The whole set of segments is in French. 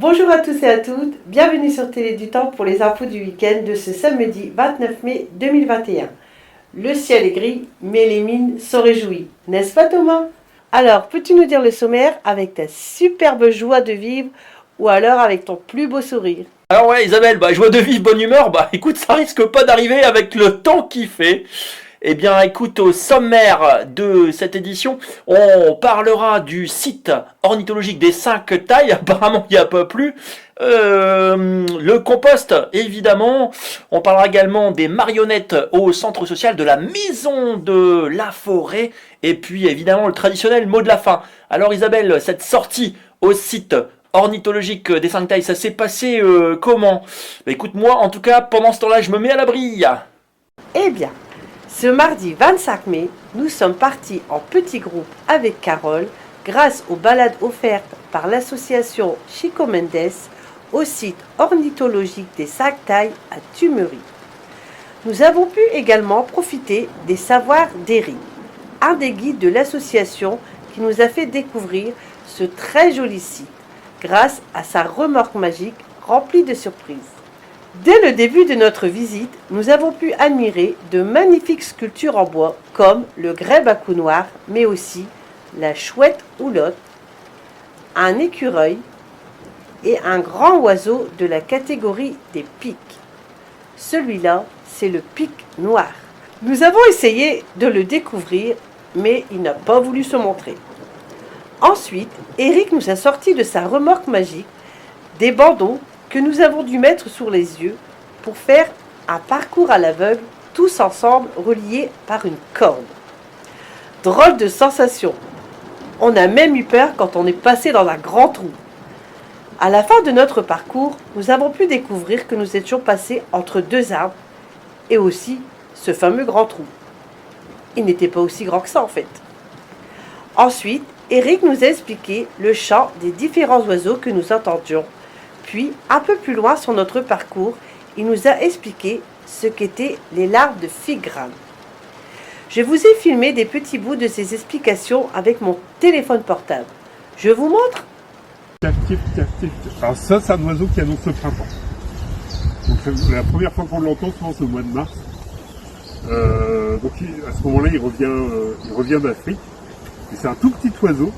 Bonjour à tous et à toutes, bienvenue sur Télé du Temps pour les infos du week-end de ce samedi 29 mai 2021. Le ciel est gris, mais les mines sont réjouies, n'est-ce pas Thomas? Alors, peux-tu nous dire le sommaire avec ta superbe joie de vivre ou alors avec ton plus beau sourire? Alors ouais Isabelle, joie de vivre, bonne humeur, écoute, ça risque pas d'arriver avec le temps qu'il fait. Eh bien écoute, au sommaire de cette édition, on parlera du site ornithologique des 5 tailles, apparemment il n'y a pas plus. Le compost, évidemment. On parlera également des marionnettes au centre social de la maison de la forêt. Et puis évidemment le traditionnel mot de la fin. Alors Isabelle, cette sortie au site ornithologique des 5 tailles, ça s'est passé comment? Écoute, moi en tout cas, pendant ce temps-là, je me mets à l'abri. Eh bien, ce mardi 25 mai, nous sommes partis en petit groupe avec Carole grâce aux balades offertes par l'association Chico Mendes au site ornithologique des 5 tailles à Tumerie. Nous avons pu également profiter des savoirs d'Eric, un des guides de l'association qui nous a fait découvrir ce très joli site grâce à sa remorque magique remplie de surprises. Dès le début de notre visite, nous avons pu admirer de magnifiques sculptures en bois comme le grèbe à cou noir, mais aussi la chouette houlotte, un écureuil et un grand oiseau de la catégorie des pics. Celui-là, c'est le pic noir. Nous avons essayé de le découvrir, mais il n'a pas voulu se montrer. Ensuite, Eric nous a sorti de sa remorque magique des bandeaux que nous avons dû mettre sur les yeux pour faire un parcours à l'aveugle, tous ensemble reliés par une corde. Drôle de sensation. On a même eu peur quand on est passé dans un grand trou. À la fin de notre parcours, nous avons pu découvrir que nous étions passés entre 2 arbres et aussi ce fameux grand trou. Il n'était pas aussi grand que ça en fait. Ensuite, Eric nous a expliqué le chant des différents oiseaux que nous entendions. Puis, un peu plus loin sur notre parcours, il nous a expliqué ce qu'étaient les larves de filigrane. Je vous ai filmé des petits bouts de ces explications avec mon téléphone portable. Je vous montre. Alors ça, c'est un oiseau qui annonce le printemps. Donc la première fois qu'on l'entend, souvent c'est au mois de mars. Donc à ce moment-là, il revient d'Afrique. Et c'est un tout petit oiseau.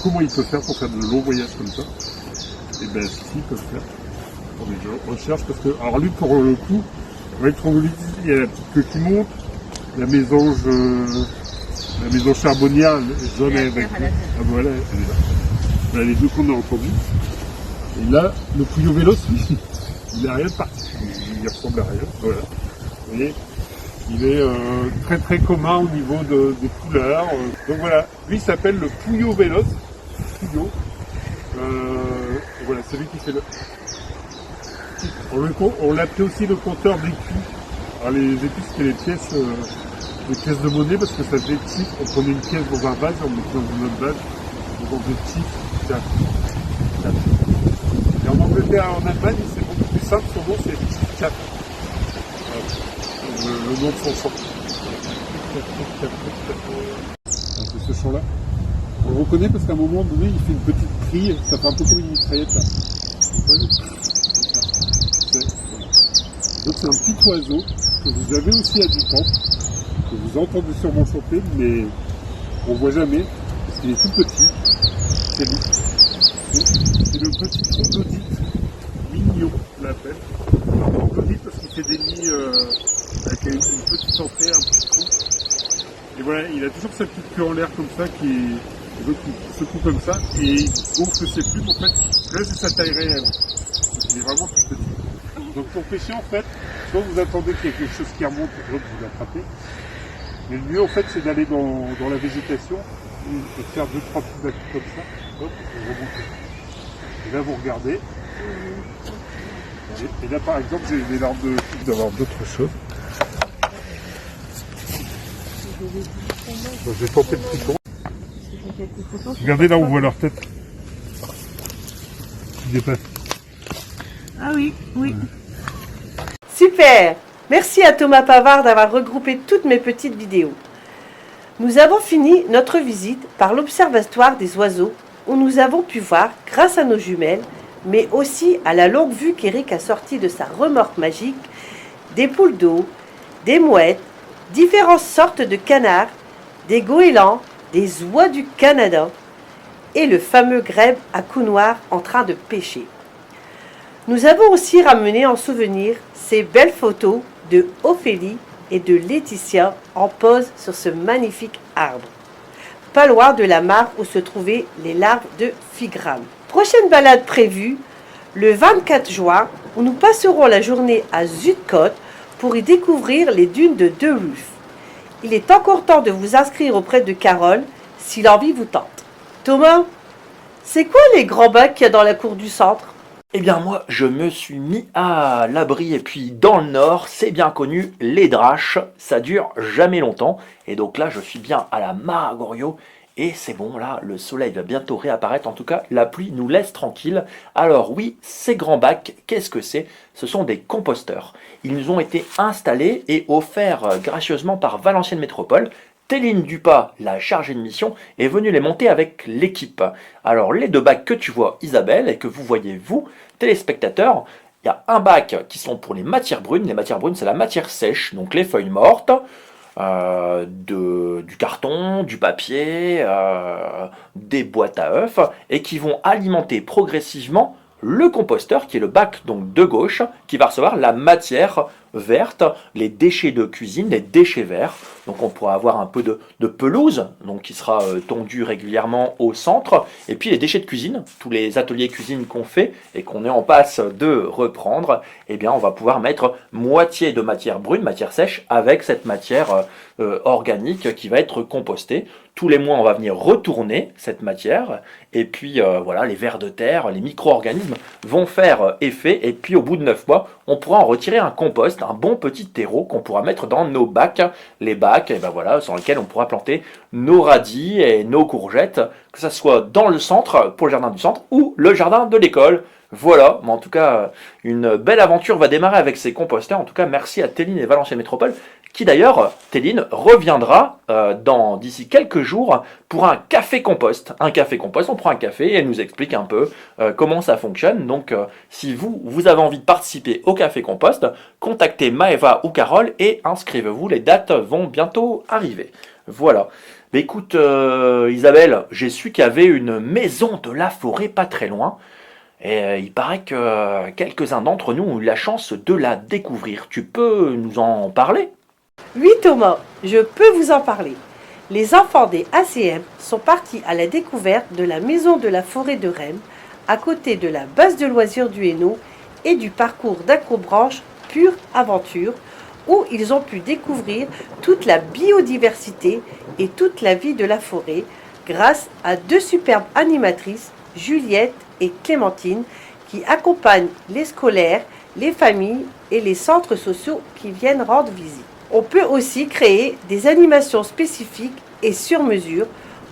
Comment il peut faire pour faire de longs voyages comme ça? Et bien si, il peut le faire. Attendez, je recherche parce que, alors lui pour le coup, il y a la petite queue qui monte, la mésange charbonnière jaune avec. Ah voilà, elle est là. Voilà les deux qu'on a entendus. Et là, le Puyo Vélos, lui, il n'a rien de particulier. Il ressemble à rien. Voilà. Vous voyez, il est très très commun au niveau des couleurs. Donc voilà, lui s'appelle le Puyo Vélos. Puyo. Voilà, c'est lui qui fait le. On l'appelait aussi le compteur d'écus. Alors les écus, c'était les pièces de monnaie parce que ça faisait type. On prenait une pièce dans un vase et on mettait dans une autre vase. Donc on faisait type. Et en Angleterre, en Allemagne, c'est beaucoup plus simple. Son nom, c'est Type 4. Le nom de son chant. C'est ce chant-là. On le reconnaît parce qu'à un moment donné, il fait une petite crie, ça fait un peu comme une mitraillette là. Donc c'est un petit oiseau que vous avez aussi à Dutemps, que vous entendez sûrement chanter, mais on ne voit jamais, parce qu'il est tout petit. C'est lui. C'est le petit troglodyte mignon, on l'appelle. Alors troglodyte parce qu'il fait des nids avec une petite entrée, un petit trou. Et voilà, il a toujours sa petite queue en l'air comme ça qui secoue comme ça et il gonfle ses plumes en fait. Là c'est sa taille réelle. Donc, il est vraiment tout petit. Donc pour pêcher en fait, soit vous attendez qu'il y ait quelque chose qui remonte et que vous l'attrapez. Mais le mieux en fait c'est d'aller dans la végétation et de faire 2-3 petits actes comme ça. Hop, et remonter. Et là vous regardez. Et là par exemple j'ai l'air d'avoir d'autres choses. Donc, je vais tenter le triton. Regardez là où on voit leur tête. Qui dépasse. Ah oui, oui. Ouais. Super! Merci à Thomas Pavard d'avoir regroupé toutes mes petites vidéos. Nous avons fini notre visite par l'Observatoire des oiseaux où nous avons pu voir, grâce à nos jumelles, mais aussi à la longue vue qu'Eric a sortie de sa remorque magique, des poules d'eau, des mouettes, différentes sortes de canards, des goélands, des oies du Canada et le fameux grèbe à cou noir en train de pêcher. Nous avons aussi ramené en souvenir ces belles photos de Ophélie et de Laetitia en pose sur ce magnifique arbre, pas loin de la mare où se trouvaient les larves de figrames. Prochaine balade prévue le 24 juin où nous passerons la journée à Zuidcote pour y découvrir les dunes de De Wulf. Il est encore temps de vous inscrire auprès de Carole si l'envie vous tente. Thomas, c'est quoi les grands bacs qu'il y a dans la cour du centre? Eh bien moi, je me suis mis à l'abri et puis dans le nord, c'est bien connu, les draches, ça dure jamais longtemps. Et donc là, je suis bien à la mare à Goriot et c'est bon, là, le soleil va bientôt réapparaître. En tout cas, la pluie nous laisse tranquille. Alors oui, ces grands bacs, qu'est-ce que c'est? Ce sont des composteurs. Ils nous ont été installés et offerts gracieusement par Valenciennes Métropole. Téline Dupas, la chargée de mission, est venue les monter avec l'équipe. Alors les 2 bacs que tu vois Isabelle et que vous voyez vous, téléspectateurs, il y a un bac qui sont pour les matières brunes. Les matières brunes, c'est la matière sèche, donc les feuilles mortes, du carton, du papier, des boîtes à œufs, et qui vont alimenter progressivement le composteur, qui est le bac donc de gauche, qui va recevoir la matière verte, les déchets de cuisine, les déchets verts. Donc on pourra avoir un peu de pelouse, donc qui sera tondue régulièrement au centre. Et puis les déchets de cuisine, tous les ateliers cuisine qu'on fait et qu'on est en passe de reprendre, eh bien on va pouvoir mettre moitié de matière brune, matière sèche, avec cette matière organique qui va être compostée. Tous les mois, on va venir retourner cette matière. Et puis voilà, les vers de terre, les micro-organismes vont faire effet. Et puis au bout de 9 mois, on pourra en retirer un compost, un bon petit terreau qu'on pourra mettre dans nos bacs. Les bacs, et ben voilà, sur lesquels on pourra planter nos radis et nos courgettes, que ce soit dans le centre, pour le jardin du centre, ou le jardin de l'école. Voilà, mais en tout cas, une belle aventure va démarrer avec ces composteurs. En tout cas, merci à Téline et Valenciennes Métropole, qui d'ailleurs, Téline, reviendra d'ici quelques jours pour un café compost. Un café compost, on prend un café et elle nous explique un peu comment ça fonctionne. Donc, si vous avez envie de participer au café compost, contactez Maëva ou Carole et inscrivez-vous. Les dates vont bientôt arriver. Voilà. Mais écoute, Isabelle, j'ai su qu'il y avait une maison de la forêt pas très loin. Et il paraît que quelques-uns d'entre nous ont eu la chance de la découvrir. Tu peux nous en parler? Oui Thomas, je peux vous en parler. Les enfants des ACM sont partis à la découverte de la maison de la forêt de Rennes, à côté de la base de loisirs du Hainaut et du parcours d'acrobranche Pure Aventure, où ils ont pu découvrir toute la biodiversité et toute la vie de la forêt grâce à 2 superbes animatrices, Juliette et Clémentine, qui accompagnent les scolaires, les familles et les centres sociaux qui viennent rendre visite. On peut aussi créer des animations spécifiques et sur mesure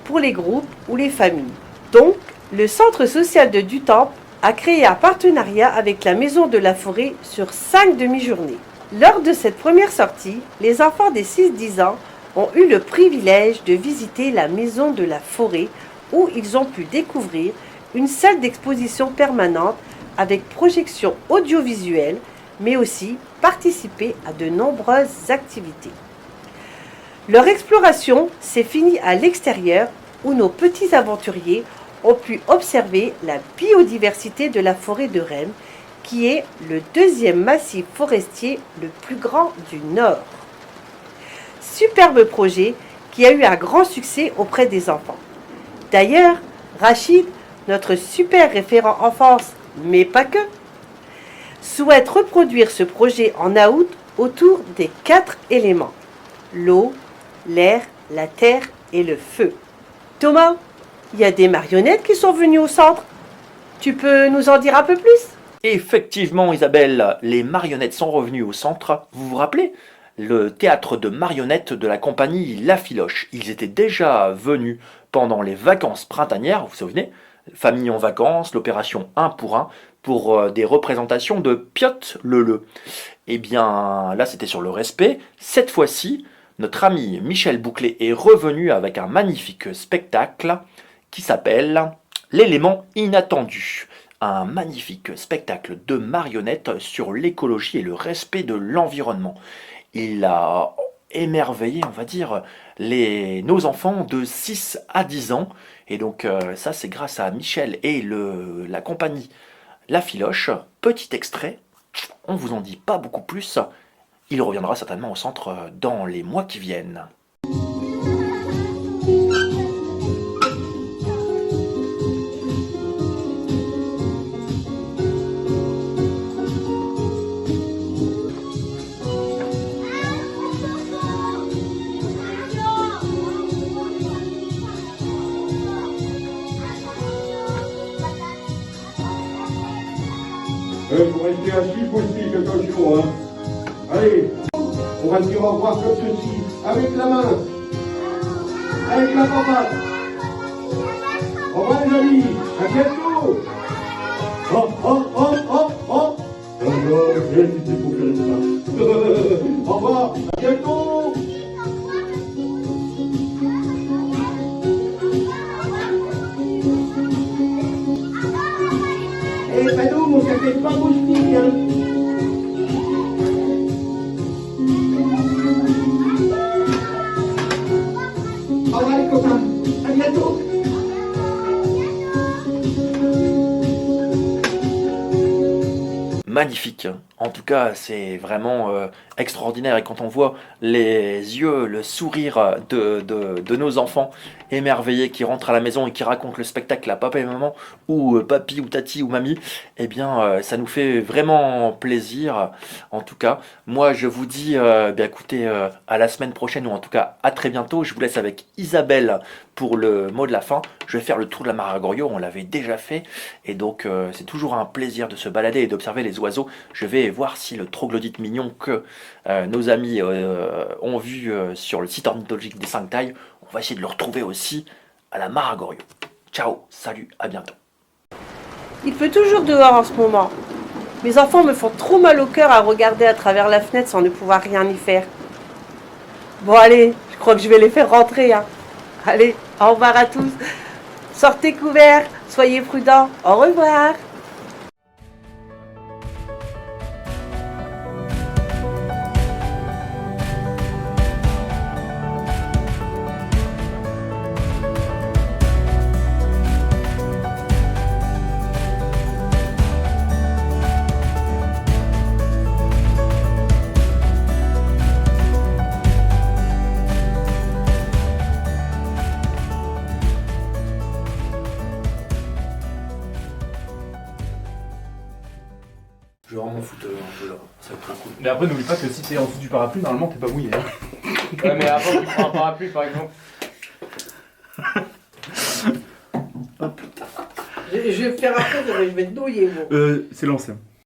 pour les groupes ou les familles. Donc, le centre social de Dutemps a créé un partenariat avec la Maison de la Forêt sur 5 demi-journées. Lors de cette première sortie, les enfants des 6-10 ans ont eu le privilège de visiter la Maison de la Forêt où ils ont pu découvrir une salle d'exposition permanente avec projection audiovisuelle, mais aussi participer à de nombreuses activités. Leur exploration s'est finie à l'extérieur où nos petits aventuriers ont pu observer la biodiversité de la forêt de Rennes, qui est le 2e massif forestier le plus grand du Nord. Superbe projet qui a eu un grand succès auprès des enfants. D'ailleurs, Rachid, notre super référent enfance, mais pas que, souhaite reproduire ce projet en août autour des 4 éléments: l'eau, l'air, la terre et le feu. Thomas, il y a des marionnettes qui sont venues au centre. Tu peux nous en dire un peu plus? Effectivement, Isabelle, les marionnettes sont revenues au centre. Vous vous rappelez? Le théâtre de marionnettes de la compagnie La Filoche. Ils étaient déjà venus pendant les vacances printanières, vous vous souvenez? Famille en vacances, l'opération 1 pour 1, des représentations de Piot Leleu. Eh bien, là, c'était sur le respect. Cette fois-ci, notre ami Michel Bouclé est revenu avec un magnifique spectacle qui s'appelle L'élément inattendu. Un magnifique spectacle de marionnettes sur l'écologie et le respect de l'environnement. Il a émerveillé, on va dire, nos enfants de 6 à 10 ans. Et donc ça, c'est grâce à Michel et la compagnie La Filoche. Petit extrait, on vous en dit pas beaucoup plus. Il reviendra certainement au centre dans les mois qui viennent. Vous restez assis possible quelques jours, hein. Allez, on va dire au revoir comme ceci, avec la main, avec la patate. Au revoir les amis, à bientôt. Oh, oh, oh, oh, oh. Alors, j'ai quitté pour faire ça. Au revoir, à bientôt. Eh, Panou, mon café pas moustique, hein. Au revoir les copains, à bientôt. Magnifique. En tout cas, c'est vraiment extraordinaire. Et quand on voit les yeux, le sourire de nos enfants émerveillés qui rentrent à la maison et qui racontent le spectacle à papa et maman, ou papi, ou tati, ou mamie, eh bien, ça nous fait vraiment plaisir. En tout cas, moi, je vous dis, bien, écoutez, à la semaine prochaine, ou en tout cas, à très bientôt. Je vous laisse avec Isabelle pour le mot de la fin. Je vais faire le tour de la Maragorio, on l'avait déjà fait. Et donc, c'est toujours un plaisir de se balader et d'observer les oiseaux. Je vais voir si le troglodyte mignon que nos amis ont vu sur le site ornithologique des 5 tailles, on va essayer de le retrouver aussi à la Maragorio. Ciao, salut, à bientôt. Il fait toujours dehors en ce moment. Mes enfants me font trop mal au cœur à regarder à travers la fenêtre sans ne pouvoir rien y faire. Bon allez, je crois que je vais les faire rentrer, hein. Allez, au revoir à tous. Sortez couverts, soyez prudents. Au revoir. Je rends mon footeur un peu là, ça va être trop cool. Mais après, n'oublie pas que si t'es en dessous du parapluie, normalement t'es pas mouillé. Hein. Ouais, mais avant, tu prends un parapluie par exemple. Je vais faire après, je vais te douiller, moi. C'est l'ancien.